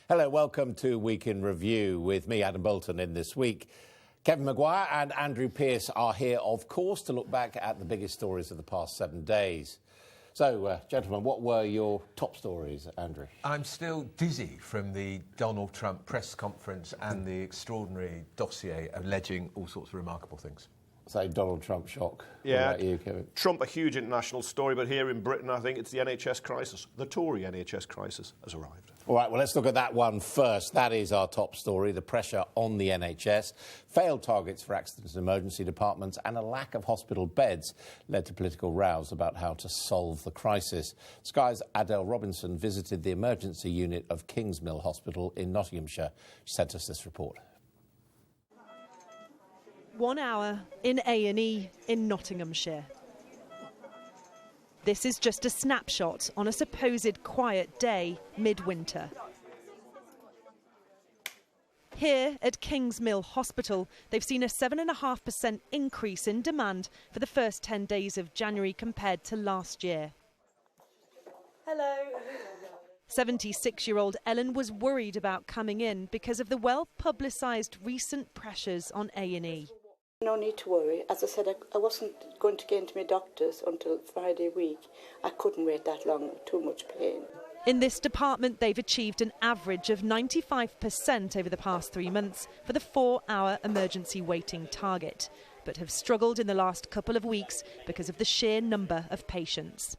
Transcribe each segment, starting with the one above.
Hello, welcome to Week in Review with me, Adam Boulton, in this week. Kevin Maguire and Andrew Pearce are here, of course, to look back at the biggest stories of the past 7 days. So, gentlemen, what were your top stories, Andrew? I'm still dizzy from the Donald Trump press conference and the extraordinary dossier alleging all sorts of remarkable things. So, Donald Trump shock. Yeah, what about you, Kevin? Trump, a huge international story, but here in Britain, I think it's the NHS crisis. The Tory NHS crisis has arrived. All right, well, let's look at that one first. That is our top story, the pressure on the NHS. Failed targets for accidents and emergency departments and a lack of hospital beds led to political rows about how to solve the crisis. Sky's Adele Robinson visited the emergency unit of Kingsmill Hospital in Nottinghamshire. She sent us this report. 1 hour in A&E in Nottinghamshire. This is just a snapshot on a supposed quiet day midwinter. Here at Kingsmill Hospital, they've seen a 7.5% increase in demand for the first 10 days of January compared to last year. Hello. 76-year-old Ellen was worried about coming in because of the well-publicised recent pressures on A&E. No need to worry. As I said, I wasn't going to get into my doctor's until Friday week. I couldn't wait that long, too much pain. In this department, they've achieved an average of 95% over the past 3 months for the 4-hour emergency waiting target, but have struggled in the last couple of weeks because of the sheer number of patients.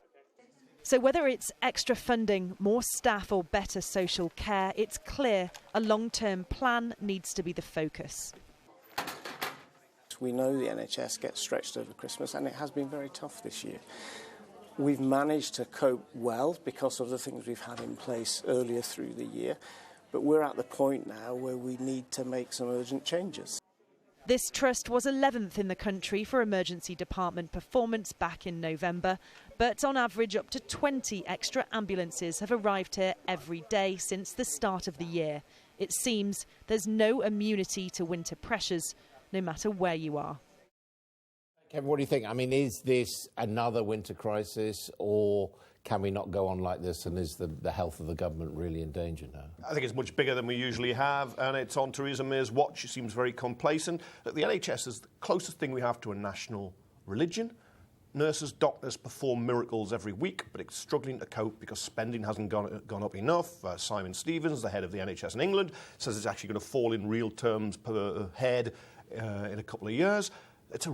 So whether it's extra funding, more staff or better social care, it's clear a long-term plan needs to be the focus. We know the NHS gets stretched over Christmas, and it has been very tough this year. We've managed to cope well because of the things we've had in place earlier through the year, but we're at the point now where we need to make some urgent changes. This trust was 11th in the country for emergency department performance back in November, but on average up to 20 extra ambulances have arrived here every day since the start of the year. It seems there's no immunity to winter pressures, no matter where you are. Kevin, what do you think? I mean, is this another winter crisis, or can we not go on like this, and is the health of the government really in danger now? I think it's much bigger than we usually have, and it's on Theresa May's watch. She seems very complacent. Look, the NHS is the closest thing we have to a national religion. Nurses, doctors perform miracles every week, but it's struggling to cope because spending hasn't gone up enough. Simon Stevens, the head of the NHS in England, says it's actually going to fall in real terms per head in a couple of years. It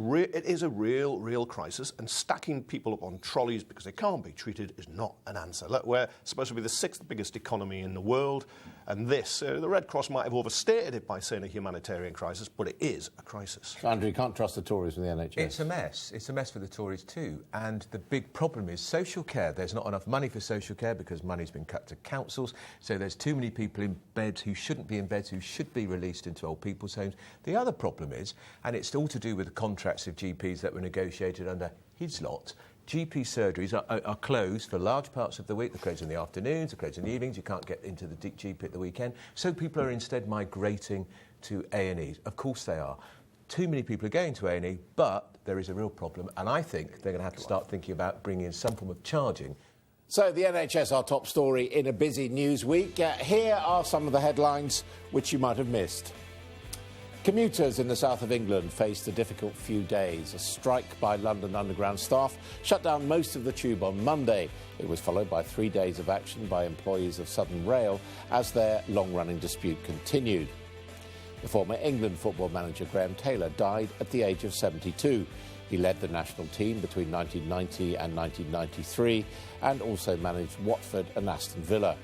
is a real crisis, and stacking people up on trolleys because they can't be treated is not an answer. Look, we're supposed to be the 6th biggest economy in the world, and this, the Red Cross might have overstated it by saying a humanitarian crisis, but it is a crisis. Andrew, you can't trust the Tories with the NHS. It's a mess. It's a mess for the Tories too. And the big problem is social care. There's not enough money for social care because money's been cut to councils. So there's too many people in beds who shouldn't be in beds, who should be released into old people's homes. The other problem is, and it's all to do with the contracts of GPs that were negotiated under his lot, GP surgeries are closed for large parts of the week. They're closed in the afternoons, they're closed in the evenings. You can't get into the GP at the weekend. So people are instead migrating to A&E. Of course they are. Too many people are going to A&E, but there is a real problem. And I think they're going to have to start thinking about bringing in some form of charging. So the NHS, our top story in a busy news week. Here are some of the headlines which you might have missed. Commuters in the south of England faced a difficult few days. A strike by London Underground staff shut down most of the tube on Monday. It was followed by 3 days of action by employees of Southern Rail as their long-running dispute continued. The former England football manager Graham Taylor died at the age of 72. He led the national team between 1990 and 1993 and also managed Watford and Aston Villa.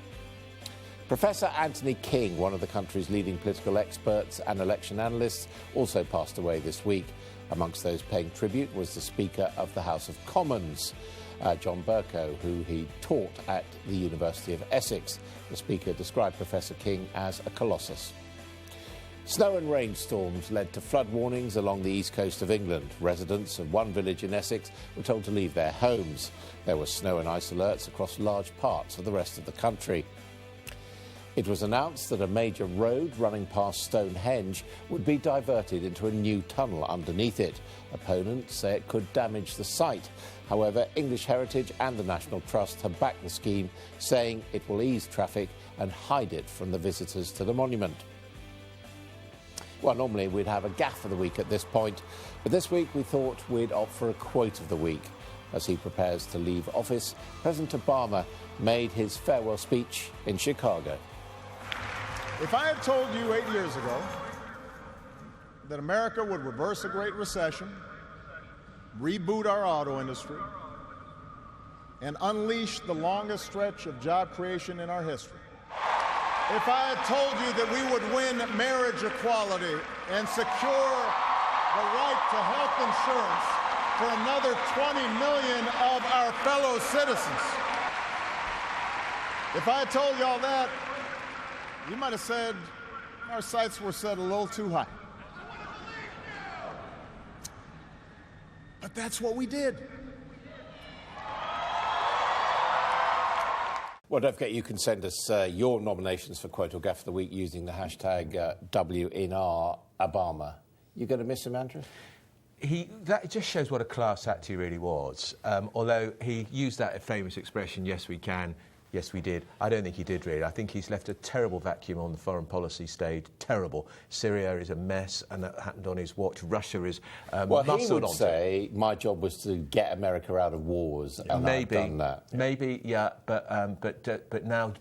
Professor Anthony King, one of the country's leading political experts and election analysts, also passed away this week. Amongst those paying tribute was the Speaker of the House of Commons, John Bercow, who he taught at the University of Essex. The Speaker described Professor King as a colossus. Snow and rainstorms led to flood warnings along the east coast of England. Residents of one village in Essex were told to leave their homes. There were snow and ice alerts across large parts of the rest of the country. It was announced that a major road running past Stonehenge would be diverted into a new tunnel underneath it. Opponents say it could damage the site. However, English Heritage and the National Trust have backed the scheme, saying it will ease traffic and hide it from the visitors to the monument. Well, normally we'd have a gaffe of the week at this point, but this week we thought we'd opt for a quote of the week. As he prepares to leave office, President Obama made his farewell speech in Chicago. If I had told you 8 years ago that America would reverse a Great Recession, reboot our auto industry, and unleash the longest stretch of job creation in our history, if I had told you that we would win marriage equality and secure the right to health insurance for another 20 million of our fellow citizens, if I had told you all that, you might have said our sights were set a little too high. But that's what we did. Well, don't forget you can send us your nominations for Quote or Gaffe of the Week using the hashtag WNRObama. You going to miss him, Andrew? That just shows what a class act he really was. Although he used that famous expression, yes, we can, yes, we did. I don't think he did, really. I think he's left a terrible vacuum on the foreign policy stage. Terrible. Syria is a mess, and that happened on his watch. Russia is well, he would say, my job was to get America out of wars, and maybe, I've done that. Maybe, yeah, but now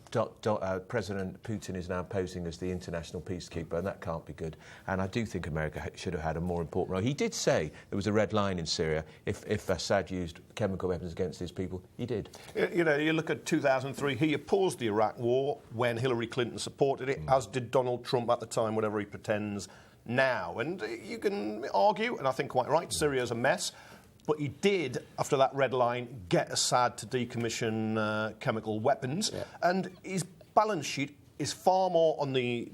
President Putin is now posing as the international peacekeeper, and that can't be good. And I do think America should have had a more important role. He did say there was a red line in Syria. If Assad used chemical weapons against his people, he did. You know, you look at 2003, he opposed the Iraq War when Hillary Clinton supported it, as did Donald Trump at the time, whatever he pretends now. And you can argue, and I think quite right, Syria's a mess. But he did, after that red line, get Assad to decommission chemical weapons. Yeah. And his balance sheet is far more on the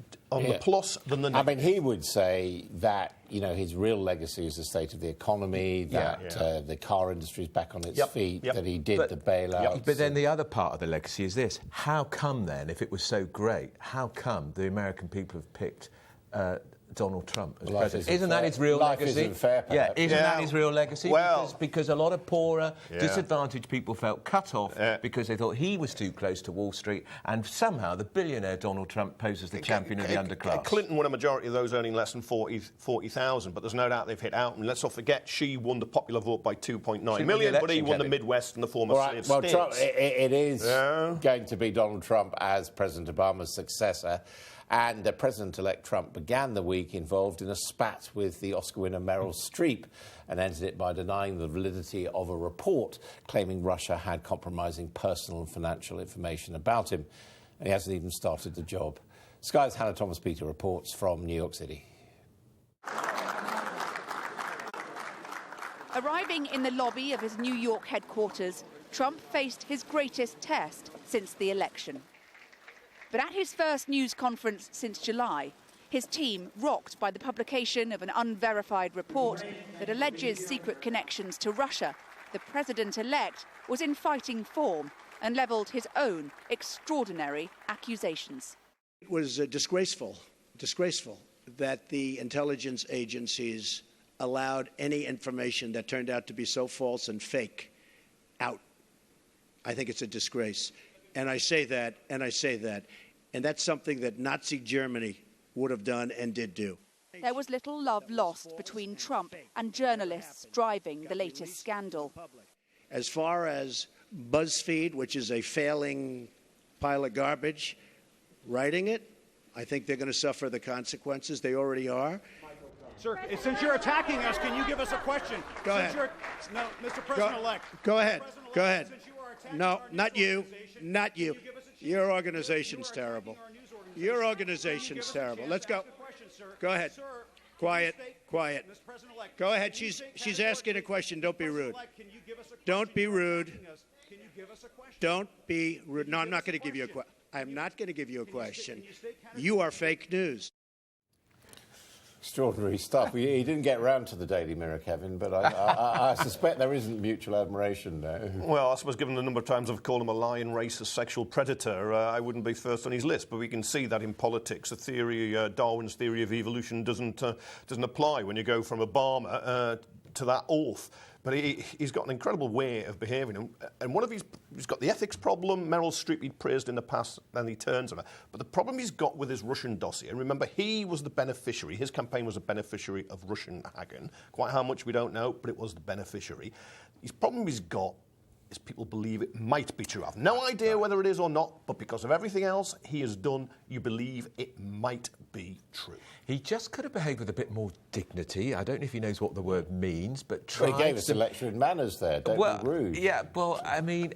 plus than the negative. I mean, he would say that, you know, his real legacy is the state of the economy, that the car industry is back on its feet, that he did the bailouts. But then the other part of the legacy is this. How come then, if it was so great, how come the American people have picked Donald Trump as president? Isn't that his real legacy? Isn't fair, isn't that his real legacy? Well, because a lot of poorer, disadvantaged people felt cut off because they thought he was too close to Wall Street, and somehow the billionaire Donald Trump posed as the champion of the underclass. Clinton won a majority of those earning less than 40,000, but there's no doubt they've hit out. And let's not forget, she won the popular vote by 2.9 million, but he won the Midwest and the former states. Well, Trump, it is going to be Donald Trump as President Obama's successor. And President-elect Trump began the week involved in a spat with the Oscar winner Meryl Streep and ended it by denying the validity of a report claiming Russia had compromising personal and financial information about him. And he hasn't even started the job. Sky's Hannah Thomas-Peter reports from New York City. Arriving in the lobby of his New York headquarters, Trump faced his greatest test since the election. But at his first news conference since July, his team, rocked by the publication of an unverified report that alleges secret connections to Russia, the president-elect was in fighting form and levelled his own extraordinary accusations. It was disgraceful that the intelligence agencies allowed any information that turned out to be so false and fake out. I think it's a disgrace. And I say that, and that's something that Nazi Germany would have done and did do. There was little love lost between Trump and journalists driving the latest scandal. As far as BuzzFeed, which is a failing pile of garbage, writing it, I think they're going to suffer the consequences. They already are. Sir, since you're attacking us, can you give us a question? Go ahead. No, Mr. President-elect. Go ahead. Go ahead. No, not you. Not you. Your organization's terrible. Your organization's terrible. Let's go. Go ahead. Quiet. Quiet. Go ahead. She's asking a question. Don't be rude. Don't be rude. Don't be rude. No, I'm not going to give you a question. I'm not going to give you a question. You are fake news. Extraordinary stuff. He didn't get round to the Daily Mirror, Kevin, but I suspect there isn't mutual admiration there. Well, I suppose given the number of times I've called him a lying, racist, sexual predator, I wouldn't be first on his list. But we can see that in politics, the theory, Darwin's theory of evolution doesn't apply when you go from Obama to that oath. But he's got an incredible way of behaving. And one of he's got the ethics problem. Meryl Streep he'd praised in the past, and he turns on her. But the problem he's got with his Russian dossier, and remember, he was the beneficiary. His campaign was a beneficiary of Russian hacking. Quite how much we don't know, but it was the beneficiary. His problem he's got is people believe it might be true. I've no idea whether it is or not, but because of everything else he has done, you believe it might be true. He just could have behaved with a bit more dignity. I don't know if he knows what the word means, but he gave us a lecture in manners there. Don't be rude. Yeah, well, I mean,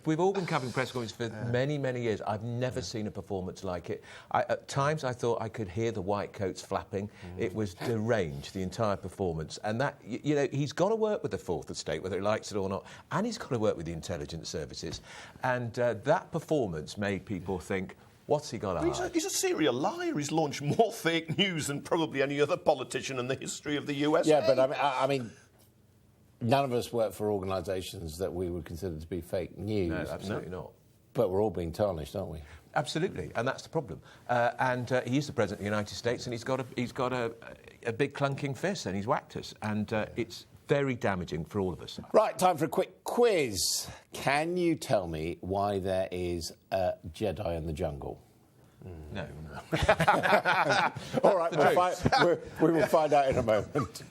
we've all been covering press conferences for many, many years. I've never seen a performance like it. At times I thought I could hear the white coats flapping. It was deranged, the entire performance. And that, you know, he's got to work with the Fourth Estate, whether he likes it or not, and he's got to work with the intelligence services. And that performance made people think, what's he got to hide? He's a serial liar. He's launched more fake news than probably any other politician in the history of the USA. Yeah, but I mean, none of us work for organisations that we would consider to be fake news. No, absolutely not. But we're all being tarnished, aren't we? Absolutely, and that's the problem. And he is the President of the United States, and he's got a big clunking fist, and he's whacked us. And it's very damaging for all of us. Right, time for a quick quiz. Can you tell me why there is a Jedi in the jungle? No. All right, we will find out in a moment.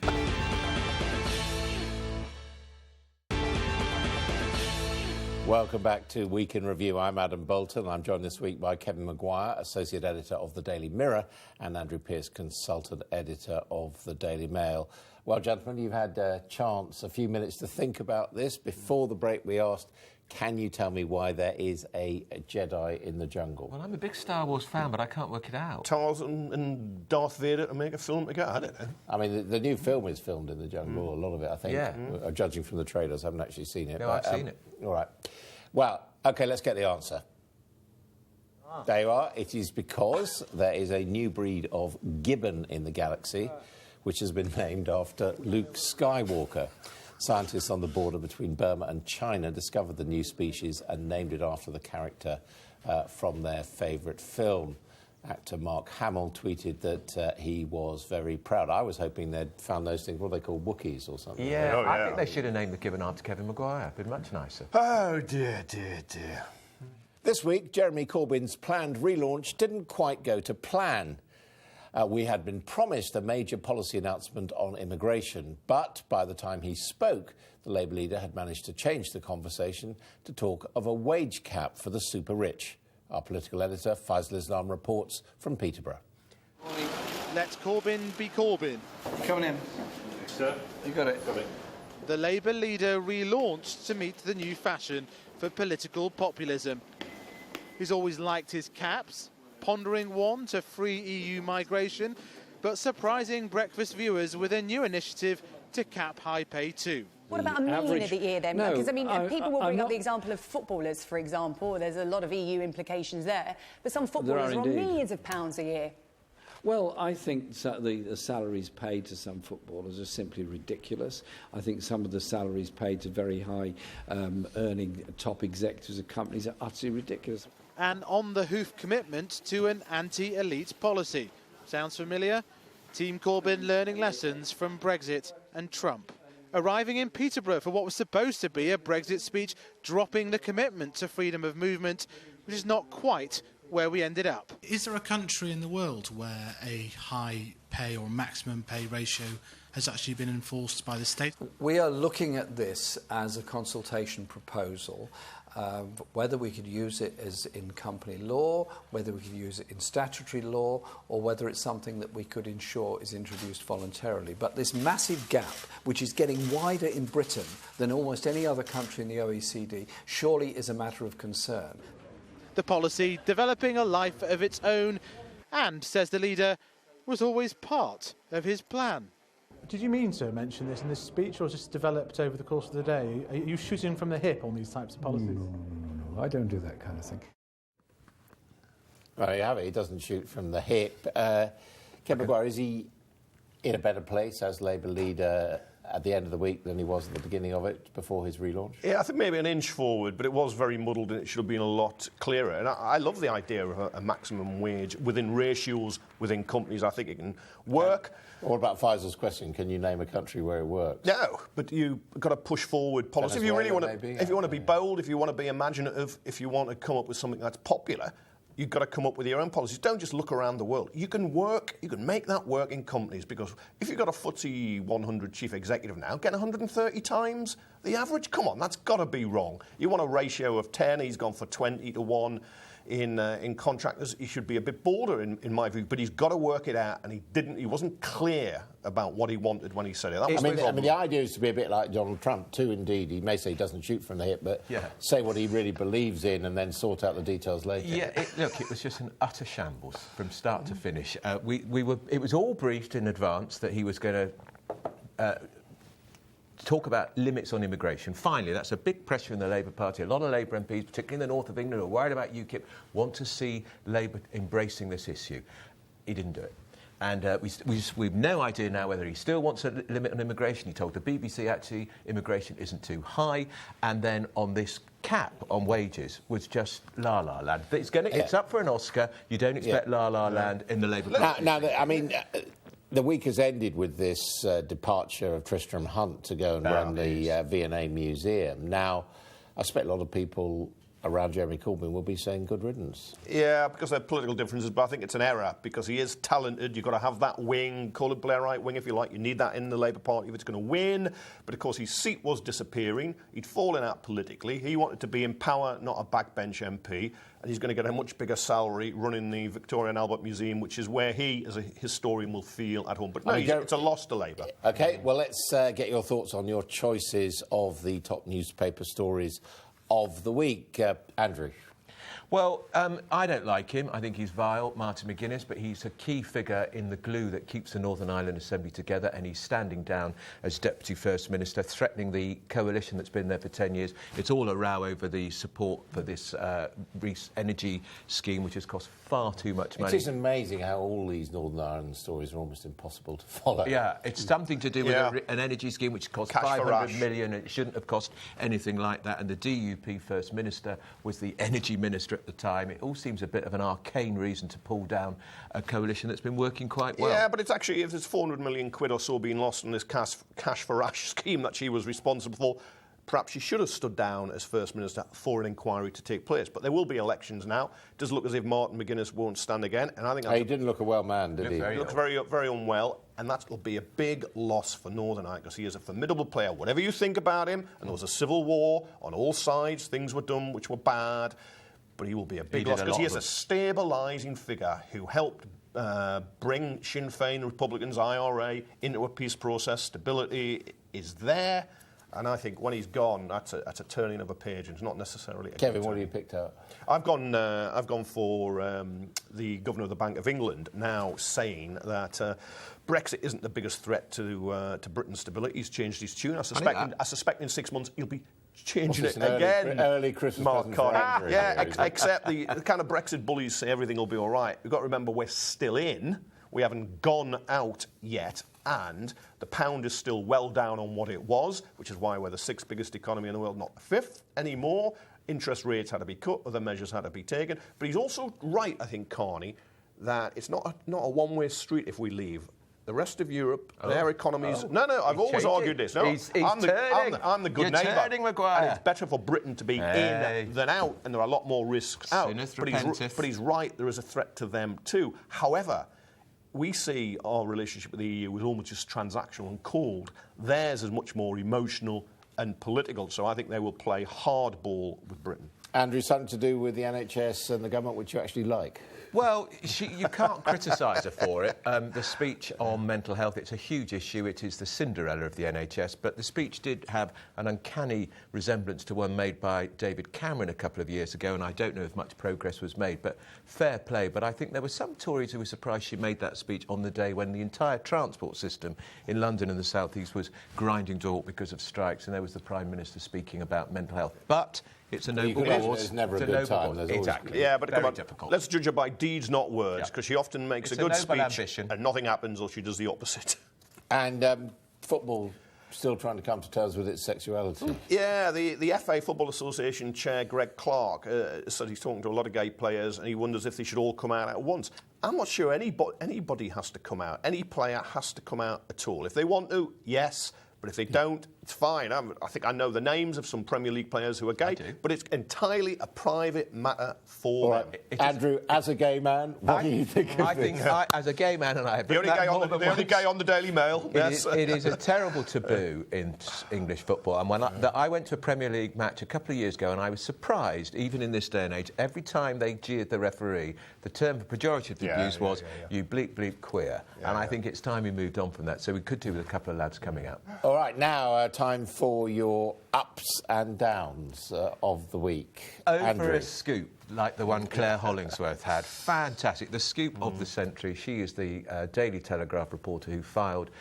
Welcome back to Week in Review. I'm Adam Boulton. I'm joined this week by Kevin Maguire, Associate Editor of the Daily Mirror, and Andrew Pearce, Consultant Editor of the Daily Mail. Well, gentlemen, you've had a chance, a few minutes to think about this. Before the break, we asked, can you tell me why there is a Jedi in the jungle? Well, I'm a big Star Wars fan, but I can't work it out. Tarzan and Darth Vader to make a film together, I don't know. I mean, the new film is filmed in the jungle, a lot of it, I think. Yeah. Judging from the trailers, I haven't actually seen it. No, I've seen it. All right. Well, OK, let's get the answer. There you are. It is because there is a new breed of gibbon in the galaxy, which has been named after Luke Skywalker. Scientists on the border between Burma and China discovered the new species and named it after the character from their favourite film. Actor Mark Hamill tweeted that he was very proud. I was hoping they'd found those things, what are they called, Wookiees or something? Yeah, I think they should have named the gibbon after Kevin Maguire. It'd been much nicer. Oh, dear, dear, dear. This week, Jeremy Corbyn's planned relaunch didn't quite go to plan. We had been promised a major policy announcement on immigration, but by the time he spoke, the Labour leader had managed to change the conversation to talk of a wage cap for the super rich. Our political editor, Faisal Islam, reports from Peterborough. Let Corbyn be Corbyn. Coming in. Thanks, sir. You got it. The Labour leader relaunched to meet the new fashion for political populism. He's always liked his caps, pondering one to free EU migration, but surprising breakfast viewers with a new initiative to cap high pay too. What about a million of the year then? No, because, I mean, people will bring up the example of footballers, for example. There's a lot of EU implications there. But some footballers are on millions of pounds a year. Well, I think the salaries paid to some footballers are simply ridiculous. I think some of the salaries paid to very high earning top executives of companies are utterly ridiculous. An on-the-hoof commitment to an anti-elite policy. Sounds familiar? Team Corbyn learning lessons from Brexit and Trump. Arriving in Peterborough for what was supposed to be a Brexit speech, dropping the commitment to freedom of movement, which is not quite where we ended up. Is there a country in the world where a high pay or maximum pay ratio has actually been enforced by the state? We are looking at this as a consultation proposal. Whether we could use it as in company law, whether we could use it in statutory law, or whether it's something that we could ensure is introduced voluntarily. But this massive gap, which is getting wider in Britain than almost any other country in the OECD, surely is a matter of concern. The policy developing a life of its own and, says the leader, was always part of his plan. Did you mean to mention this in this speech, or was this developed over the course of the day? Are you shooting from the hip on these types of policies? No. I don't do that kind of thing. Well, you have it. He doesn't shoot from the hip. Kevin Maguire, is he in a better place as Labour leader at the end of the week than he was at the beginning of it before his relaunch? Yeah, I think maybe an inch forward, but it was very muddled and it should have been a lot clearer. And I love the idea of a maximum wage within ratios, within companies. I think it can work. What about Faisal's question? Can you name a country where it works? No, but you've got to push forward policy. If you really want to, if you want to be bold, if you want to be imaginative, if you want to come up with something that's popular, you've got to come up with your own policies. Don't just look around the world. You can work, you can make that work in companies, because if you've got a FTSE 100 chief executive now, get 130 times the average? Come on, that's got to be wrong. You want a ratio of 10, he's gone for 20 to 1 in contractors. He should be a bit bolder in my view, but he's got to work it out, and he wasn't clear about what he wanted when he said it. The idea is to be a bit like Donald Trump too, indeed. He may say he doesn't shoot from the hip, but say what he really believes in and then sort out the details later. Yeah, it was just an utter shambles from start to finish. It was all briefed in advance that he was going to talk about limits on immigration. Finally, that's a big pressure in the Labour Party. A lot of Labour MPs, particularly in the north of England, who are worried about UKIP, want to see Labour embracing this issue. He didn't do it. And we've no idea now whether he still wants a limit on immigration. He told the BBC, actually, immigration isn't too high. And then on this cap on wages was just la-la land. It's up for an Oscar. You don't expect la-la land in the Labour Party. The week has ended with this departure of Tristram Hunt to go and run the V&A Museum. Now, I expect a lot of people around Jeremy Corbyn will be saying good riddance. Yeah, because there are political differences, but I think it's an error, because he is talented. You've got to have that wing, call it Blairite wing if you like. You need that in the Labour Party if it's going to win. But of course, his seat was disappearing. He'd fallen out politically. He wanted to be in power, not a backbench MP. And he's going to get a much bigger salary running the Victoria and Albert Museum, which is where he, as a historian, will feel at home. But no, it's a loss to Labour. OK, well, let's get your thoughts on your choices of the top newspaper stories of the week. Andrew. Well, I don't like him. I think he's vile, Martin McGuinness, but he's a key figure in the glue that keeps the Northern Ireland Assembly together, and he's standing down as Deputy First Minister, threatening the coalition that's been there for 10 years. It's all a row over the support for this energy scheme, which has cost far too much money. It is amazing how all these Northern Ireland stories are almost impossible to follow. Yeah, it's something to do with an energy scheme which cost 500 million, and it shouldn't have cost anything like that. And the DUP First Minister was the Energy Minister at the time. It all seems a bit of an arcane reason to pull down a coalition that's been working quite well. Yeah, but it's actually, if there's 400 million quid or so being lost in this cash for Ash scheme that she was responsible for, perhaps she should have stood down as First Minister for an inquiry to take place. But there will be elections now. It does look as if Martin McGuinness won't stand again. And I think he didn't look a well man, did he? He looks very, very unwell. And that will be a big loss for Northern Ireland, because he is a formidable player. Whatever you think about him, and there was a civil war on all sides, things were done which were bad, but he will be a big loss, because he is a stabilising figure who helped bring Sinn Féin, Republicans, IRA into a peace process. Stability is there. And I think when he's gone, that's a turning of a page, and it's not necessarily. Kevin, what have you picked out? I've gone for the Governor of the Bank of England now saying that Brexit isn't the biggest threat to Britain's stability. He's changed his tune. I suspect in 6 months he'll be changing it again. Early Christmas Mark Carney. Except the kind of Brexit bullies say everything will be all right. We've got to remember we're still in. We haven't gone out yet. And the pound is still well down on what it was, which is why we're the 6th biggest economy in the world, not the 5th anymore. Interest rates had to be cut, other measures had to be taken. But he's also right, I think, Carney, that it's not a one-way street if we leave. The rest of Europe, their economies... No, I've always argued this. No, I'm the good neighbour. You're turning, Maguire. And it's better for Britain to be in than out, and there are a lot more risks out. But he's right, there is a threat to them too. However, we see our relationship with the EU as almost just transactional and cold. Theirs is much more emotional and political, so I think they will play hardball with Britain. Andrew, something to do with the NHS and the government which you actually like? Well, you can't criticise her for it. The speech on mental health, it's a huge issue. It is the Cinderella of the NHS. But the speech did have an uncanny resemblance to one made by David Cameron a couple of years ago, and I don't know if much progress was made, but fair play. But I think there were some Tories who were surprised she made that speech on the day when the entire transport system in London and the South East was grinding to a halt because of strikes, and there was the Prime Minister speaking about mental health. But it's a noble cause. It's never a good time. Exactly. Yeah, but very difficult. Let's judge her by deeds, not words, because she often makes a good speech ambition, and nothing happens, or she does the opposite. And football still trying to come to terms with its sexuality. Yeah, the FA Football Association chair, Greg Clark, said he's talking to a lot of gay players and he wonders if they should all come out at once. I'm not sure anybody has to come out. Any player has to come out at all. If they want to, yes. But if they don't, it's fine. I think I know the names of some Premier League players who are gay, but it's entirely a private matter for them. Andrew, as a gay man, what do you think of this? I think, as a gay man, and I have the only gay on the Daily Mail. Yes. It is a terrible taboo in English football. And when I went to a Premier League match a couple of years ago, and I was surprised, even in this day and age, every time they jeered the referee, the term for pejorative abuse was, you bleep, bleep, queer. And I think it's time we moved on from that. So we could do with a couple of lads coming out. All right, now time for your ups and downs of the week. Over a scoop like the one Claire Hollingsworth had. Fantastic. The scoop of the century. She is the Daily Telegraph reporter who filed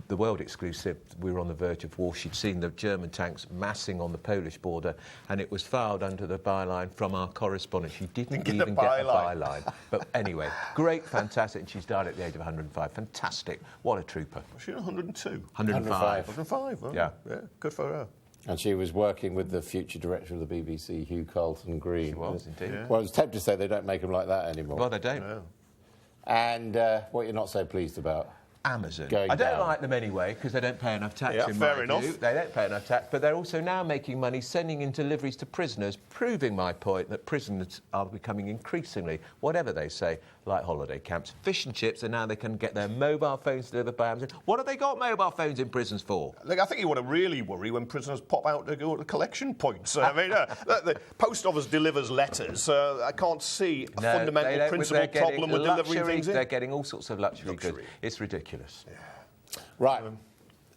the world exclusive. We were on the verge of war. She'd seen the German tanks massing on the Polish border, and it was filed under the byline from our correspondent. She didn't even get a byline. But anyway, great, fantastic. And she's died at the age of 105. Fantastic. What a trooper. Was she 102? 105. 105, oh. Yeah. Good for her. And she was working with the future director of the BBC, Hugh Carlton-Green. She was, indeed. Yeah. Well, I was tempted to say they don't make them like that anymore. Well, they don't. No. And what you're not so pleased about? Amazon. I don't like them anyway because they don't pay enough tax. Yeah, fair enough. They don't pay enough tax, but they're also now making money sending in deliveries to prisoners, proving my point that prisoners are becoming increasingly, whatever they say, like holiday camps. Fish and chips, and now they can get their mobile phones delivered by Amazon. What have they got mobile phones in prisons for? Look, I think you want to really worry when prisoners pop out to go to collection points. I mean, the post office delivers letters. I can't see a fundamental principle problem with delivering things in. They're getting all sorts of luxury goods. It's ridiculous. Yeah. Right.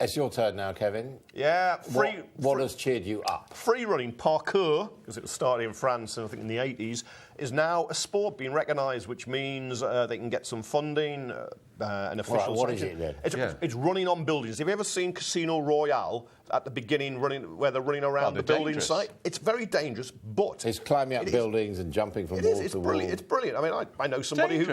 It's your turn now, Kevin. Yeah. What has cheered you up? Free running, parkour, because it was started in France, I think in the 80s, is now a sport being recognised, which means they can get some funding, an official what sanction. is it then? It's running on buildings. Have you ever seen Casino Royale at the beginning, where they're running around the building site? It's very dangerous, but it's climbing up buildings and jumping from wall to wall. It's brilliant. I mean, I know somebody who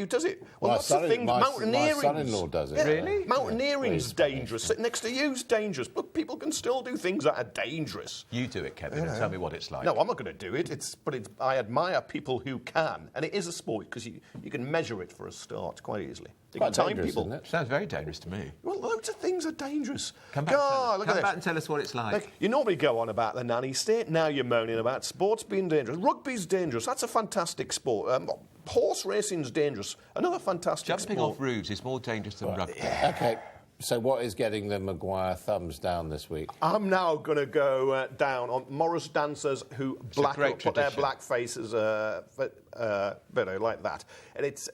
does it. Well, my lots of things. Mountaineering. My son-in-law does it. Yeah. Really? Mountaineering's dangerous. Sitting next to you's dangerous, but people can still do things that are dangerous. You do it, Kevin, and tell me what it's like. No, I'm not going to do it. I admire people who can, and it is a sport because you can measure it for a start quite easily. You can time people. Isn't it? Sounds very dangerous to me. Well, loads of things are dangerous. Come back and tell us what it's like. Look, you normally go on about the nanny state. Now you're moaning about sports being dangerous. Rugby's dangerous. That's a fantastic sport. Horse racing's dangerous. Another fantastic sport. Jumping off roofs is more dangerous than rugby. Yeah. OK. So what is getting the Maguire thumbs down this week? I'm now going to go down on Morris dancers who put their black faces like that. And it's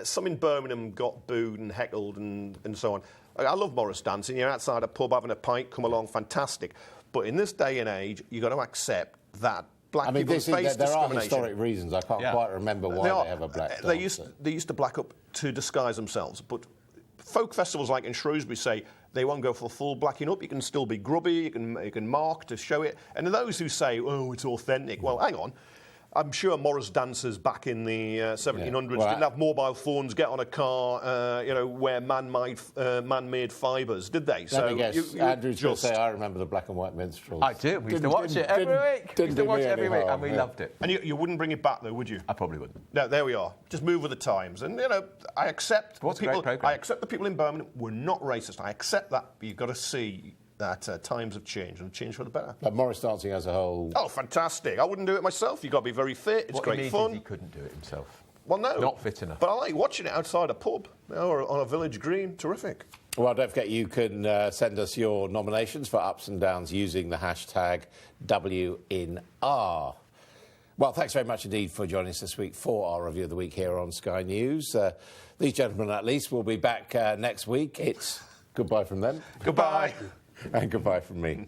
some in Birmingham got booed and heckled and so on. I love Morris dancing. You're outside a pub having a pint, come along, fantastic. But in this day and age, you've got to accept that black people face discrimination. There are historic reasons. I can't quite remember why they have a black dance. They used to black up to disguise themselves, but folk festivals like in Shrewsbury say they won't go for full blacking up. You can still be grubby, you can mark to show it. And those who say, oh, it's authentic, well, hang on. I'm sure Morris dancers back in the 1700s didn't have mobile phones, get on a car, wear man-made fibres, did they? Let me guess. Andrew's going to say, I remember the black and white minstrels. I do. We used to watch it every week. We used to watch it every week, and we loved it. And you wouldn't bring it back, though, would you? I probably wouldn't. No, there we are. Just move with the times. And, I accept the people in Birmingham were not racist. I accept that, but you've got to see that times have changed and changed for the better. But Morris dancing as a whole... Oh, fantastic. I wouldn't do it myself. You've got to be very fit. It's great fun. He couldn't do it himself. Well, no. Not fit enough. But I like watching it outside a pub or on a village green. Terrific. Well, don't forget you can send us your nominations for ups and downs using the hashtag WINR. Well, thanks very much indeed for joining us this week for our Review of the Week here on Sky News. These gentlemen, at least, will be back next week. It's goodbye from them. Goodbye. And goodbye from me.